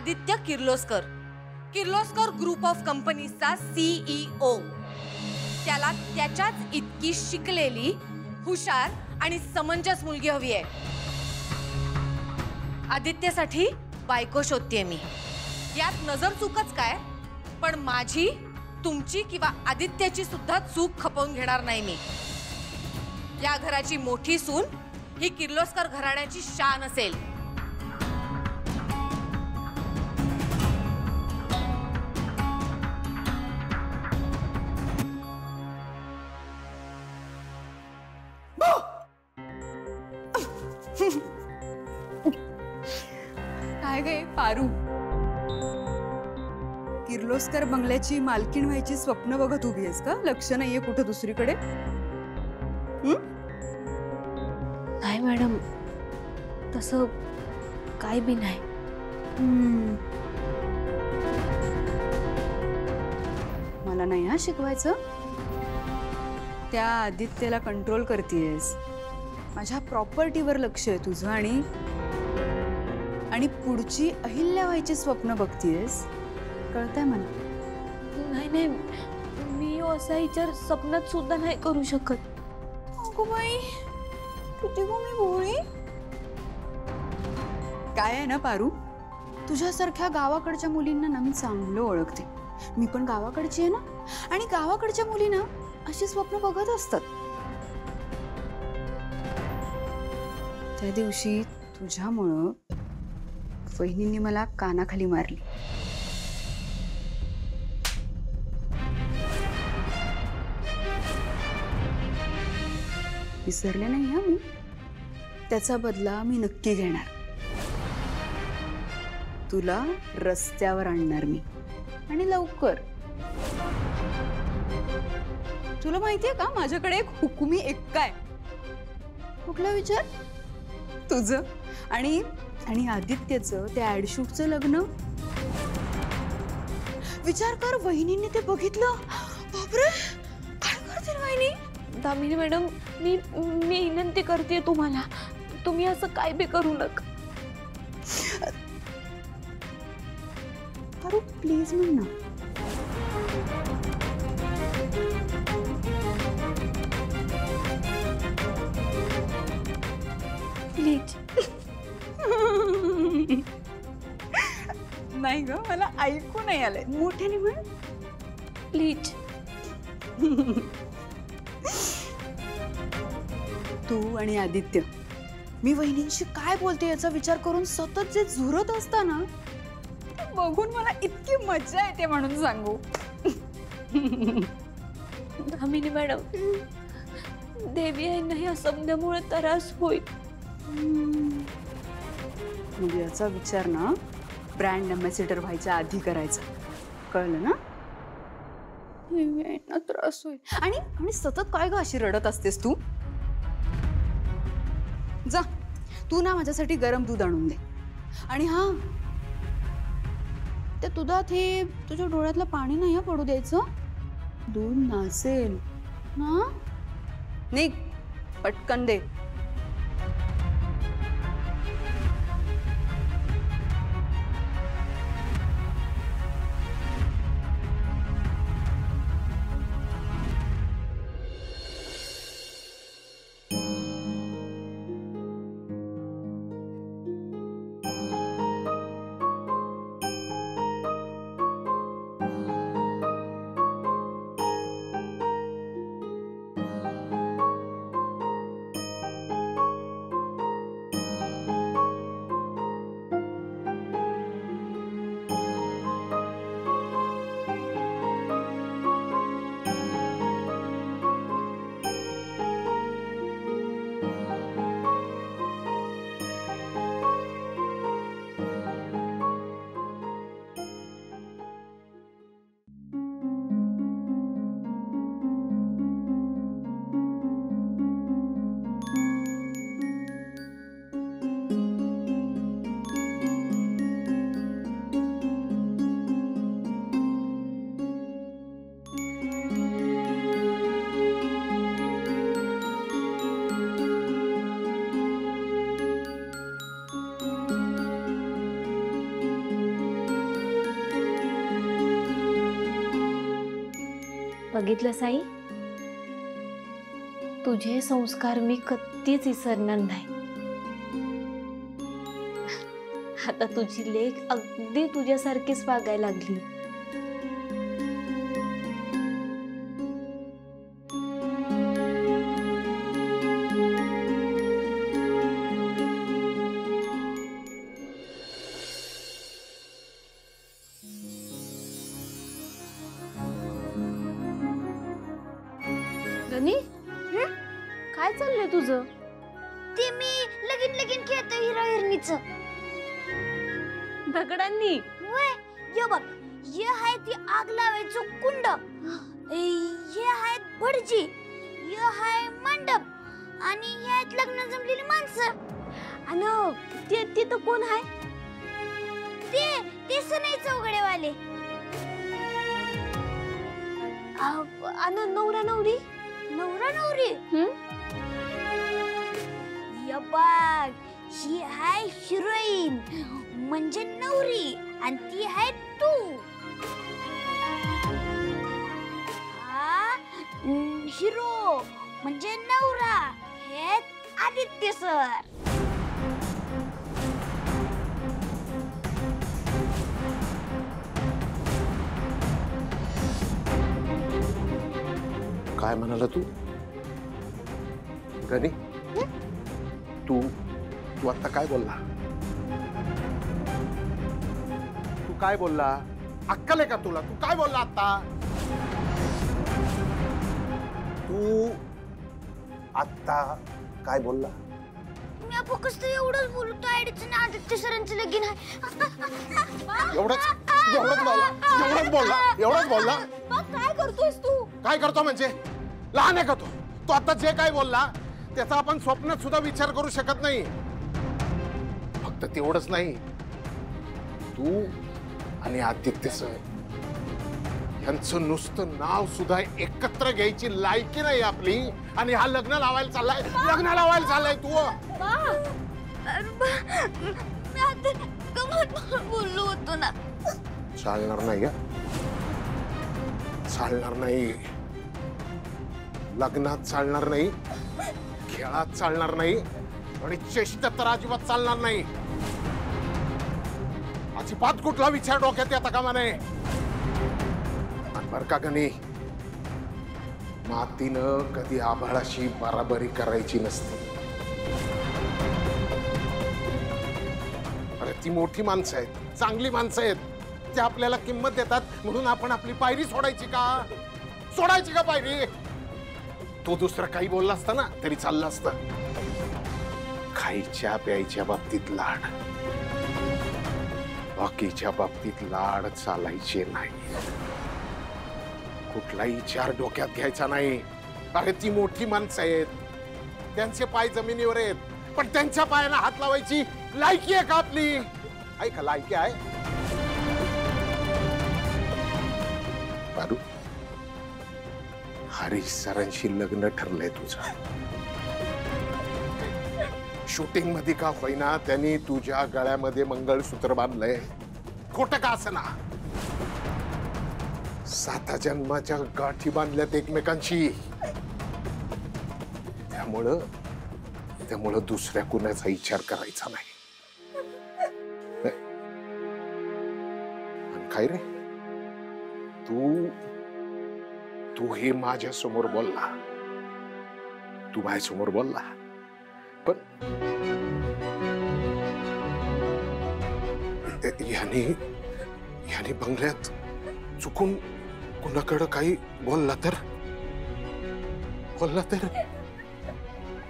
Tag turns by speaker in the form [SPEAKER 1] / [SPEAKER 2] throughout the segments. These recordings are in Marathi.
[SPEAKER 1] आदित्य किर्लोस्कर, किर्लोस्कर ग्रुप ऑफ कंपनीजचा CEO। त्याला त्याच्याच इतकी शिकलेली, हुशार आणि समंजस मुलगी हवी आहे। आदित्यसाठी बायको शोधतेय मी। यात नजर चूकच काय, पण माझी, तुमची किंवा आदित्यची सुद्धा चूक खपवून घेणार नाही मी। या घराची मोठी सून ही किर्लोस्कर घराण्याची शान असेल।
[SPEAKER 2] काय गे पारू, किर्लोस्कर बंगल्याची मालकीण व्हायची स्वप्न बघत उभी आहेस का? लक्ष नाहीये कुठं दुसरीकडे?
[SPEAKER 3] नाही मॅडम, तसं काय बी नाही।
[SPEAKER 2] मला नाही हा शिकवायचं। त्या आदित्यला कंट्रोल करतेयस, माझ्या प्रॉपर्टीवर लक्ष आहे तुझं, आणि पुढची अहिल्या व्हायची स्वप्न बघतीयस, कळतंय मला?
[SPEAKER 3] नाही नाही, मी असा विचार स्वप्नात सुद्धा नाही करू शकत।
[SPEAKER 2] अगो बाई, किती गो मी भोळी। काय आहे ना पारू, तुझ्यासारख्या गावाकडच्या मुलींना ना मी चांगलं ओळखते। मी पण गावाकडची आहे ना, आणि गावाकडच्या मुलींना अशी स्वप्न बघत असतात। त्या दिवशी तुझ्यामुळं वहिनींनी मला कानाखाली मारली। विसरले नाही हा मी, त्याचा बदला मी नक्की घेणार। तुला रस्त्यावर आणणार मी, आणि लवकर। तुला माहितीये का, माझ्याकडे एक हुकुमी एक्का आहे। कुठला विचार? तुझं आणि आदित्यचं त्या ऍडशूटचं लग्न। विचार कर, वहिनींनी ते बघितलं, बापरे, काय करतील वहिनी?
[SPEAKER 3] दामिनी मॅडम, मी विनंती करते तुम्हाला, तुम्ही असं काय बी करू नका।
[SPEAKER 2] पारू प्लीज म्हण ना।
[SPEAKER 3] प्लीज।
[SPEAKER 2] नाही ग, मला ऐकू नाही आलंय, मोठ्याने म्हण
[SPEAKER 3] प्लीज।
[SPEAKER 2] तू आणि आदित्य, मी वहिनींशी काय बोलते याचा विचार करून सतत जे झुरत असताना, ते बघून मला इतकी मजा येते म्हणून सांगू।
[SPEAKER 3] दामिनी मॅडम, देवी यांना या समजामुळे त्रास होईल।
[SPEAKER 2] मग याचा विचार ना ब्रँड अम्बॅसिडर व्हायच्या आधी करायचा, कळलं ना? त्रास होईल। आणि सतत काय ग अशी रडत असतेस तू? जा, तू ना माझ्यासाठी गरम दूध आणून दे। आणि हा, त्या दुधात हे तुझ्या डोळ्यातलं पाणी नाही पडू द्यायचं, दूध नासेल ना। निघ, पटकन दे।
[SPEAKER 3] बघितलं साई, तुझे संस्कार मी कधीच विसरणार नाही. आता तुझी लेक अगदी तुझ्यासारखीच वागायला लागली. गणी, काय चाललंय तुझं?
[SPEAKER 4] ते मी लगीन लगीन खेळतो हिरा हिरणीचं.
[SPEAKER 3] दगडांनी?
[SPEAKER 4] वय ये बघ, ये आहे ती आग लावायचं कुंड, हे आहेत भटजी, ये आहे मंडप, आणि हे आहेत लग्न जमलेली माणसं.
[SPEAKER 3] आणि ते तिथं कोण आहे?
[SPEAKER 4] ते सनई चौघडेवाले.
[SPEAKER 3] आणि नवरा नवरी?
[SPEAKER 4] नवरा नवरी या बघ, ही आहे हिरोईन म्हणजे नवरी, आणि ती आहे तू. हिरो म्हणजे नवरा, हे आदित्य सर.
[SPEAKER 5] काय म्हणाला तू? गणी, तू तू आता काय बोलला? तू काय बोलला? अक्कल आहे का तुला? तू काय बोलला आता? तू आता काय बोलला?
[SPEAKER 4] मी फक्त एवढंच बोलतो, आयडीचं आणि आदित्य सरांचं लगीन आहे.
[SPEAKER 5] एवढंच बोलला?
[SPEAKER 4] काय करतोयस तू?
[SPEAKER 5] काय करतो म्हणजे? लहान आहे का तू? तो आता जे काय बोलला त्याचा आपण स्वप्नात सुद्धा विचार करू शकत नाही. फक्त तेवढंच नाही, तू आणि आदित्य सर यांचं नुसतं नाव सुद्धा एकत्र घ्यायची लायकी नाही आपली, आणि हा लग्न लावायला चाललाय तू.
[SPEAKER 4] मी आता गमत बोललो होतो ना.
[SPEAKER 5] चालणार नाही, चालणार नाही. लग्नात चालणार नाही, खेळात चालणार नाही, आणि चेष्टेत तर अजिबात चालणार नाही. अजिबात कुठला विचार डोक्यात येता कामा नये. बर का गणी, मातीनं कधी आभाळाशी बराबरी करायची नसते. अरे ती मोठी माणसं आहेत, चांगली माणसं आहेत, ते आपल्याला किंमत देतात म्हणून आपण आपली पायरी सोडायची का पायरी? तो दुसरं काही बोलला असता ना तरी चाललं असतं. खायच्या प्यायच्या बाबतीत लाड, बाकीच्या बाबतीत लाड चालायचे नाही. कुठलाही विचार डोक्यात घ्यायचा नाही. अरे ती मोठी माणसं आहेत, त्यांचे पाय जमिनीवर आहेत, पण त्यांच्या पायाला हात लावायची लायकी आहे का आपली? ऐका, लायकी आहे? बारू, हरीश सरांशी लग्न ठरलंय तुझं. शूटिंग मध्ये का होईना त्यांनी तुझ्या गळ्यामध्ये मंगळसूत्र बांधलंय. खोटं का असना, 7 जन्माच्या गाठी बांधल्यात एकमेकांशी. त्यामुळं दुसऱ्या कुणाचा विचार करायचा नाही. काय रे, तू हे माझ्या समोर बोलला, तू माझ्या समोर बोलला, पण याने बंगल्यात चुकून कुणाकडं काही बोलला तर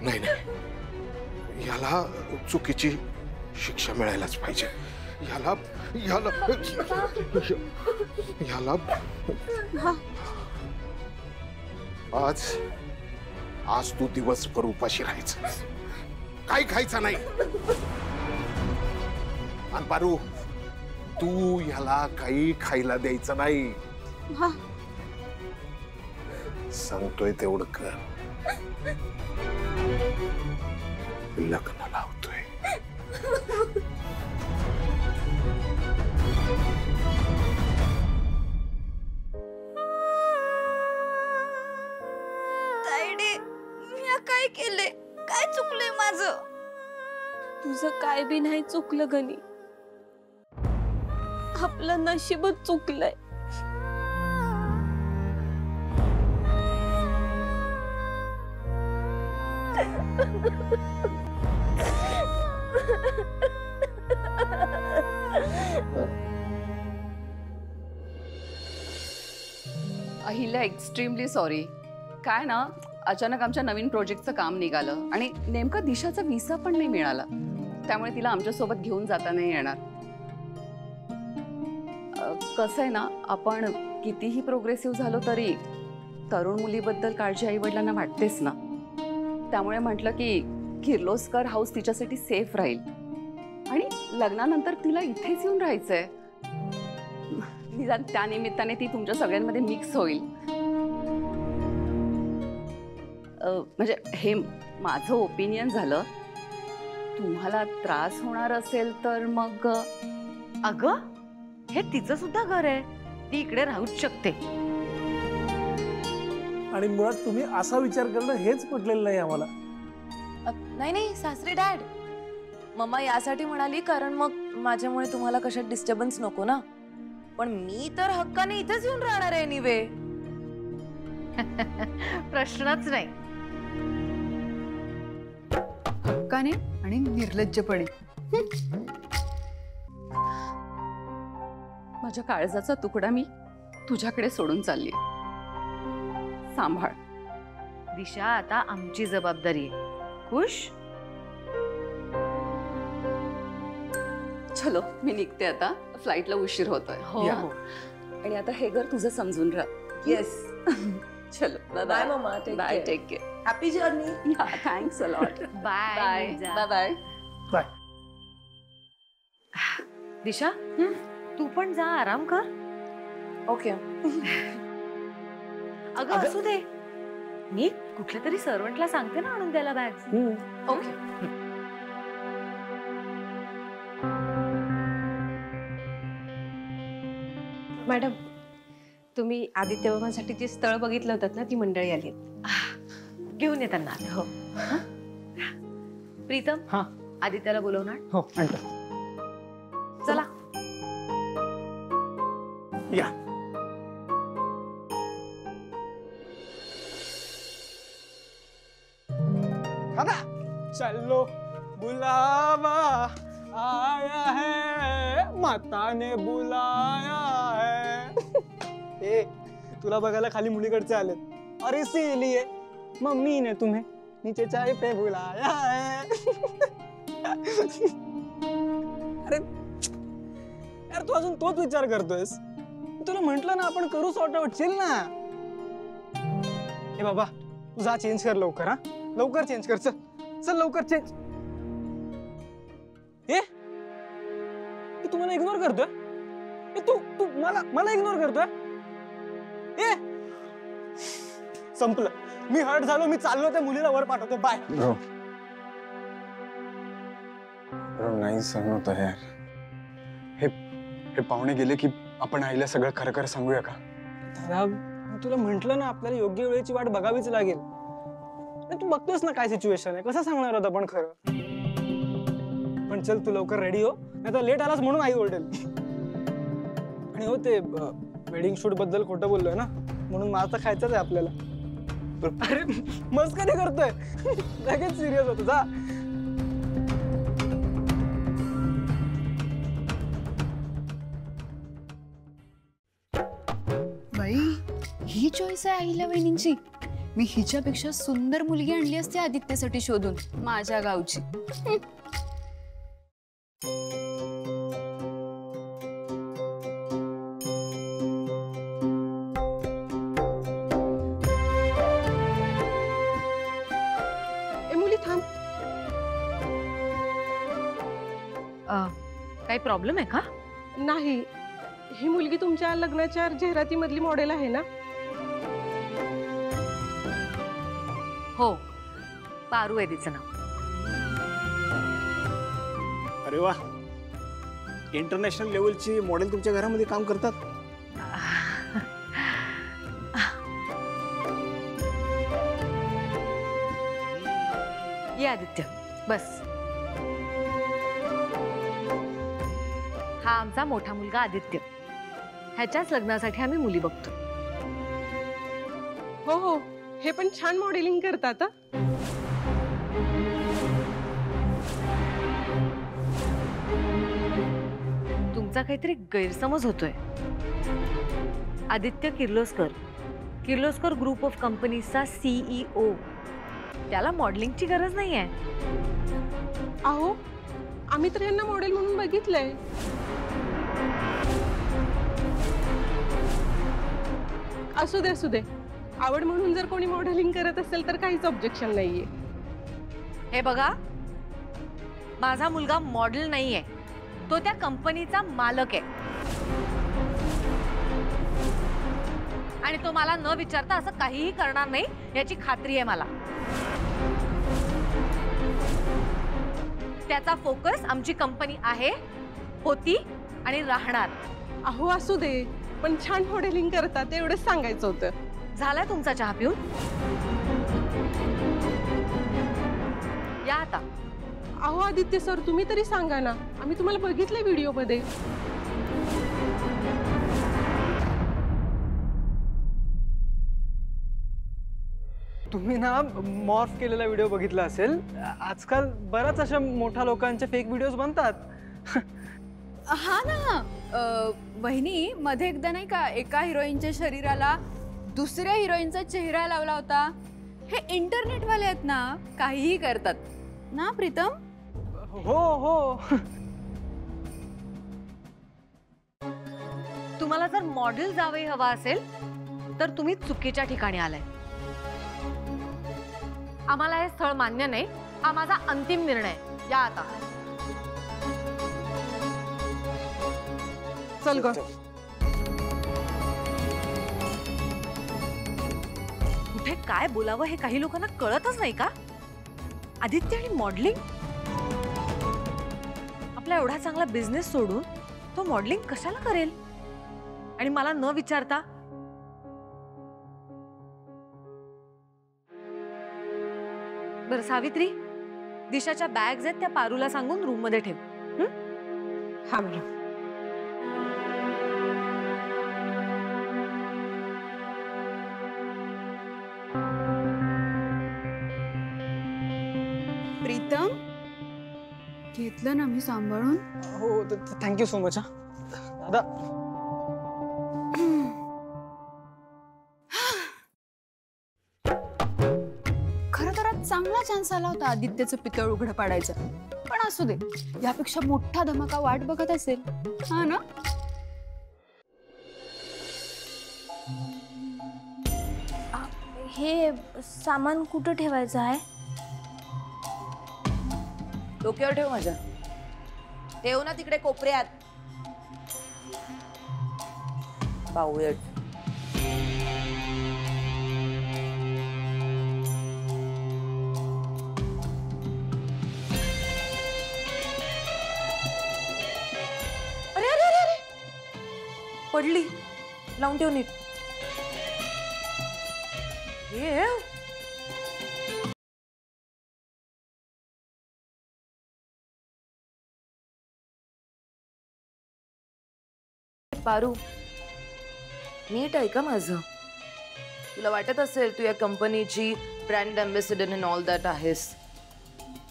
[SPEAKER 5] नाही, याला चुकीची शिक्षा मिळायलाच पाहिजे. याला आज तू दिवसभर उपाशी राहायचं, काही खायचं नाही. आणि पारू, तू याला काही खायला द्यायचं नाही. सांगतोय तेवढं कर. लग्न लावतोय.
[SPEAKER 4] काय केले? काय चुकलंय माझं?
[SPEAKER 3] तुझं काय बी नाही चुकलं गणी, आपलं नशीबच चुकलंय.
[SPEAKER 6] Ahilya extremely sorry. काय ना, अचानक आमच्या नवीन प्रोजेक्टचं काम निघालं आणि नेमका दिशाचा व्हिसा पण नाही मिळाला, त्यामुळे तिला आमच्यासोबत घेऊन जाता नाही येणार. कसं आहे ना, आपण कितीही प्रोग्रेसिव्ह झालो तरी तरुण मुलीबद्दल काळजी आईवडिलांना वाटतेच ना. त्यामुळे म्हटलं की किर्लोस्कर हाऊस तिच्यासाठी सेफ राहील आणि लग्नानंतर तिला इथेच येऊन राहायचंय. निदान त्या निमित्ताने ती तुमच्या सगळ्यांमध्ये मिक्स होईल. म्हणजे हे माझं ओपिनियन झालं. तुम्हाला त्रास होणार असेल तर मग.
[SPEAKER 1] अगं, हे तिचं सुद्धा घर आहे, ती इकडे राहूच शकते.
[SPEAKER 7] आणि मुळात तुम्ही असा विचार करणं हेच पटलेलं नाही आम्हाला.
[SPEAKER 3] नाही नाही सासरे डॅड, मम्मा यासाठी म्हणाली कारण मग माझ्यामुळे तुम्हाला कशात डिस्टर्बन्स नको ना. पण मी तर हक्काने इथेच येऊन राहणार आहे एनिवे.
[SPEAKER 1] प्रश्नच नाही.
[SPEAKER 2] हक्काने आणि निर्लज्जपणे.
[SPEAKER 6] माझ्या काळजाचा तुकडा मी तुझ्याकडे सोडून चालली. सांभाळ.
[SPEAKER 1] दिशा, आता आमची जबाबदारी आहे. खुश?
[SPEAKER 6] चलो, मी निघते आता. फ्लाईटला उशीर होतोय.
[SPEAKER 1] हो
[SPEAKER 7] या.
[SPEAKER 1] हो.
[SPEAKER 6] आणि आता हे घर तुझं समजून राह.
[SPEAKER 3] येस.
[SPEAKER 6] चलो,
[SPEAKER 3] bye
[SPEAKER 6] bye
[SPEAKER 3] mamma, take
[SPEAKER 6] bye.
[SPEAKER 3] Care.
[SPEAKER 6] Take care.
[SPEAKER 3] Happy journey.
[SPEAKER 6] Thanks a lot.
[SPEAKER 1] Bye
[SPEAKER 6] bye
[SPEAKER 1] Nija.
[SPEAKER 6] Bye bye.
[SPEAKER 7] Bye.
[SPEAKER 1] Disha, तू पण जा, आराम कर.
[SPEAKER 3] ओके.
[SPEAKER 1] अगं असू दे, मी कुठल्या तरी सर्वंटला सांगते ना आणून द्यायला बॅग.
[SPEAKER 3] ओके.
[SPEAKER 8] मॅडम, तुम्ही आदित्य वर्मासाठी जी स्थळ बघितलं होतं ना, ती मंडळी आली.
[SPEAKER 1] घेऊन ये त्यांना. हो. प्रीतम,
[SPEAKER 7] हा.
[SPEAKER 1] आदित्याला बोलवणार.
[SPEAKER 7] हो, आणतो.
[SPEAKER 1] चला.
[SPEAKER 7] या. दादा, चलो बुलावा आया है, माता ने बुलाया है. ए, तुला बघायला खाली मुलीकडचे आलेत और इसीलिए मम्मी ने तुम्हें नीचे चाय पे बुलाया है. अरे यार, तू अजून तोच विचार करतोयस. तुला म्हंटल ना आपण करू सॉर्ट आउट. चिल ना. ए बाबा, तू जा चेंज कर लवकर. हा, लवकर चेंज कर. चल चल लवकर चेंज. ए, तू मला इग्नोर करतोय. ए, तू तू मला इग्नोर करतोय. ए, संपलं. मी हर्ट झालो. मी चाललो त्या मुलीला वर पाठवतो. बाय.
[SPEAKER 9] ब्रो, नाही सहन होत आहे यार. हे पाहुणे गेले की आपण आईला सगळं खरं खरं सांगूया का?
[SPEAKER 7] दादा, तुला म्हंटल ना आपल्याला योग्य वेळेची वाट बघावीच लागेल. तू बघतोस ना काय सिच्युएशन आहे. कसं सांगणार होतं आपण खरं. पण चल, तू लवकर रेडी हो, नाही तर लेट आलास म्हणून आई ओरडेल. आणि हो, ते वेडिंग शूट बद्दल खोटं बोललोय ना, म्हणून माझं खायचंच आहे आपल्याला. अरे मस्करी करतोय. लगेच सिरियस होतो. जा.
[SPEAKER 2] बाई, ही चॉईस आहे अहिल्या वहिनींची. मी हिच्यापेक्षा सुंदर मुलगी आणली असते आदित्यसाठी शोधून, माझ्या गावची.
[SPEAKER 8] ए मुली, थांब.
[SPEAKER 1] काही प्रॉब्लेम आहे का?
[SPEAKER 8] नाही, ही मुलगी तुमच्या लग्नाच्या जाहिराती मधली मॉडेल आहे ना?
[SPEAKER 1] हो, पारू आहे तिचं नाव.
[SPEAKER 7] अरे वा, इंटरनॅशनल लेवलची मॉडेल तुमच्या घरामध्ये काम करतात.
[SPEAKER 1] ये आदित्य बस. हा आमचा मोठा मुलगा आदित्य. ह्याच्याच लग्नासाठी आम्ही मुली बघतो.
[SPEAKER 8] हो हो, हे पण छान मॉडेलिंग करतात.
[SPEAKER 1] तुमचा काहीतरी गैरसमज होतोय. आदित्य किर्लोस्कर ग्रुप ऑफ कंपनीजचा CEO. त्याला मॉडेलिंगची गरज नाहीये.
[SPEAKER 8] अहो, आम्ही तर यांना मॉडेल म्हणून बघितलंय. असू दे. आवड म्हणून जर कोणी मॉडेलिंग करत असेल तर काहीच ऑब्जेक्शन नाहीये.
[SPEAKER 1] हे बघा, माझा मुलगा मॉडेल नाहीये, तो त्या कंपनीचा मालक आहे. आणि तो मला न विचारता असं काहीही करणार नाही याची खात्री आहे मला. त्याचा फोकस आमची कंपनी आहे, होती आणि राहणार.
[SPEAKER 8] अहो असू दे, पण छान मॉडेलिंग करतात एवढंच सांगायचं होतं.
[SPEAKER 1] झालाय तुमचा चहा पिऊन? या आता.
[SPEAKER 8] अहो आदित्य सर, तुम्ही तरी सांगा ना, आम्ही तुम्हाला बघितलंय व्हिडिओमध्ये.
[SPEAKER 7] तुम्ही ना मॉर्फ केलेला व्हिडिओ बघितला असेल. आजकाल बऱ्याच अशा मोठ्या लोकांचे फेक व्हिडिओज बनतात.
[SPEAKER 2] हा ना, वहिनी मध्ये एकदा नाही का एका हिरोईनच्या शरीराला दुसऱ्या हिरोईनचा चेहरा लावला होता. हे इंटरनेटवाले आहेत ना, काहीही करतात ना प्रीतम.
[SPEAKER 7] हो.
[SPEAKER 1] तुम्हाला जर मॉडेल जावई हवा असेल तर तुम्ही चुकीच्या ठिकाणी आलाय. आम्हाला हे स्थळ मान्य नाही. हा माझा अंतिम निर्णय. या आता.
[SPEAKER 8] चल ग.
[SPEAKER 1] कुठे काय बोलावं हे काही लोकांना कळतच नाही का? आदित्य आणि मॉडेलिंग. आपला एवढा चांगला बिझनेस सोडून तो मॉडेलिंग कशाला करेल आणि मला न विचारता? बरं सावित्री, दिशाच्या बॅग्स आहेत त्या पारूला सांगून रूम मध्ये ठेव.
[SPEAKER 8] हा मॅडम.
[SPEAKER 2] प्रीतम, घेतलं ना मी सांभाळून.
[SPEAKER 7] हो, थँक्यू सो मच. दादा,
[SPEAKER 2] खरं तर आज चांगला चान्स आला होता आदित्यचं पितळ उघडं पाडायचं. पण असू दे, यापेक्षा मोठा धमाका वाट बघत असेल. हा ना.
[SPEAKER 4] हे सामान कुठं ठेवायचं आहे?
[SPEAKER 3] डोक्यावर ठेव माझ्या. ठेव ना तिकडे कोपऱ्यात. बावळट. अरे पडली. लावून ठेव नीट. पारू, नीट आहे का माझं? तुला वाटत असेल तू या कंपनीची brand ambassador and all that आहेस,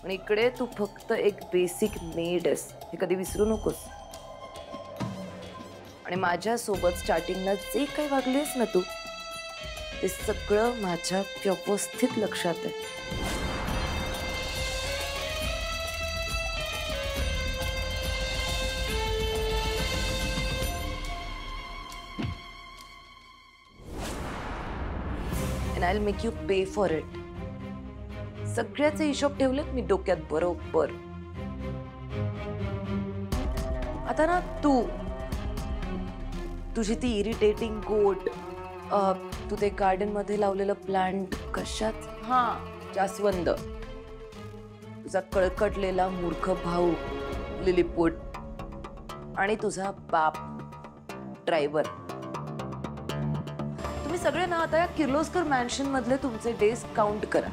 [SPEAKER 3] पण इकडे तू फक्त एक बेसिक मेड आहेस. हे कधी विसरू नकोस. आणि माझ्यासोबत स्टार्टिंगला जे काही वागलीस ना तू, ते सगळं माझ्या व्यवस्थित लक्षात आहे. And I'll make you pay for it. सगळ्याचे हिशोब ठेवलेत मी डोक्यात बरोबर. आता ना तुझी ती इरिटेटिंग गोट, तू ते गार्डन मध्ये लावलेलं प्लांट कशात, हा जास्वंद, तुझा कळकटलेला मूर्ख भाऊ लिलीपुट आणि तुझा बाप ड्रायव्हर, तुम्ही सगळे ना आता या किर्लोस्कर मॅन्शन मधले तुमचे डेज काउंट करा.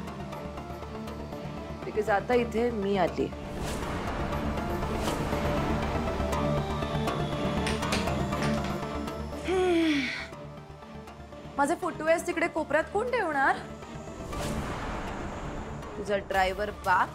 [SPEAKER 3] बिकॉज आता इथे मी आली. माझे फुटवेअर्स तिकडे कोपऱ्यात कोण ठेवणार? तुझा ड्रायव्हर बाप